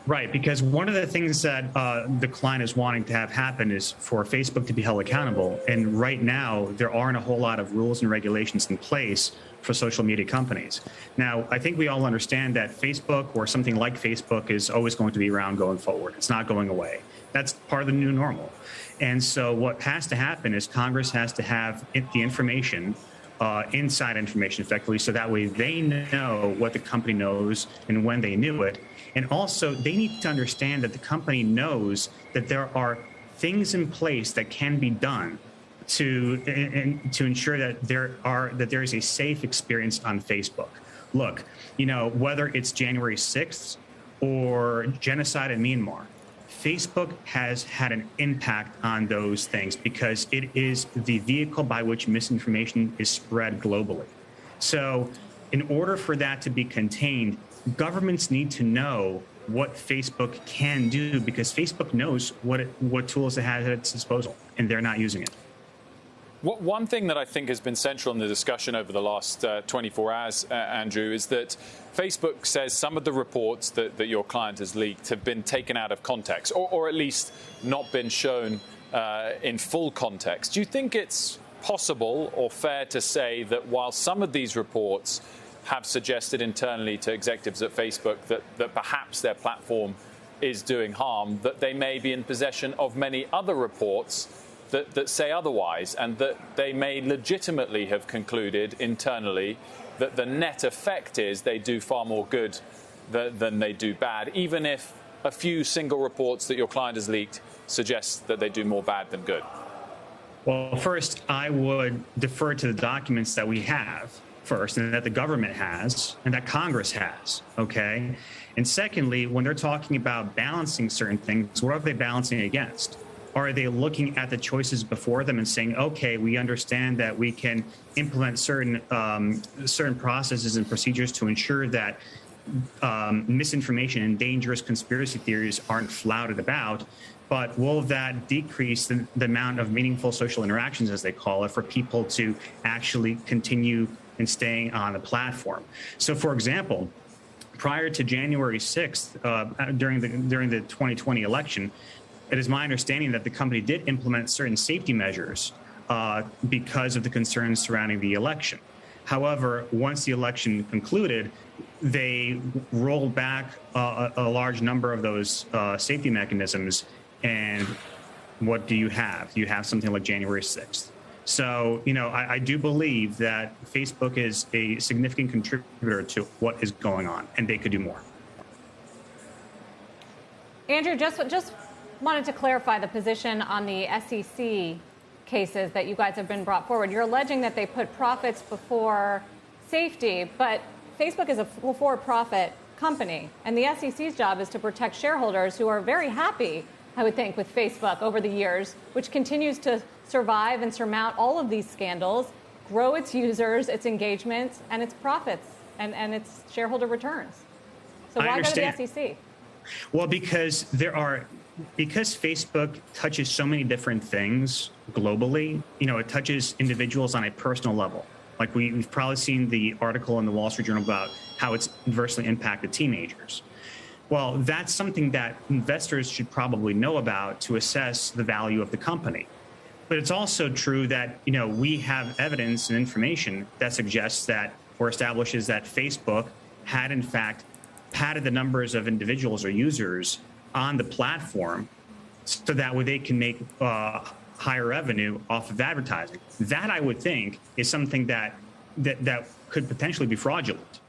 Right, because one of the things that the client is wanting to have happen is for Facebook to be held accountable. And right now, there aren't a whole lot of rules and regulations in place for social media companies. Now, I think we all understand that Facebook or something like Facebook is always going to be around going forward. It's not going away. That's part of the new normal. And so what has to happen is Congress has to have the information, inside information effectively, so that way they know what the company knows and when they knew it. And also, they need to understand that the company knows that there are things in place that can be done to ensure that there is a safe experience on Facebook. Look, whether it's January 6th or genocide in Myanmar, Facebook has had an impact on those things because it is the vehicle by which misinformation is spread globally. So in order for that to be contained, governments need to know what Facebook can do because Facebook knows what tools it has at its disposal, and they're not using it. One thing that I think has been central in the discussion over the last 24 hours, Andrew, is that Facebook says some of the reports that your client has leaked have been taken out of context, or at least not been shown in full context. Do you think it's possible or fair to say that while some of these reports have suggested internally to executives at Facebook that perhaps their platform is doing harm, that they may be in possession of many other reports that say otherwise, and that they may legitimately have concluded internally that the net effect is they do far more good than they do bad, even if a few single reports that your client has leaked suggest that they do more bad than good? Well, first, I would defer to the documents that we have first, and that the government has, and that Congress has, okay? And secondly, when they're talking about balancing certain things, what are they balancing against? Are they looking at the choices before them and saying, okay, we understand that we can implement certain processes and procedures to ensure that misinformation and dangerous conspiracy theories aren't flouted about, but will that decrease the amount of meaningful social interactions, as they call it, for people to actually continue and staying on the platform? So, for example, prior to January 6th, during the 2020 election, it is my understanding that the company did implement certain safety measures because of the concerns surrounding the election. However, once the election concluded, they rolled back a large number of those safety mechanisms. And what do you have? You have something like January 6th. So, I do believe that Facebook is a significant contributor to what is going on, and they could do more. Andrew, just wanted to clarify the position on the SEC cases that you guys have been brought forward. You're alleging that they put profits before safety, but Facebook is a for-profit company, and the SEC's job is to protect shareholders who are very happy, I would think, with Facebook over the years, which continues to survive and surmount all of these scandals, grow its users, its engagements, and its profits, and its shareholder returns. So why go to the SEC? Well, because Facebook touches so many different things globally, it touches individuals on a personal level. Like we've probably seen the article in the Wall Street Journal about how it's adversely impacted teenagers. Well, that's something that investors should probably know about to assess the value of the company. But it's also true that, we have evidence and information that suggests that or establishes that Facebook had, in fact, padded the numbers of individuals or users on the platform so that way they can make higher revenue off of advertising. That, I would think, is something that could potentially be fraudulent.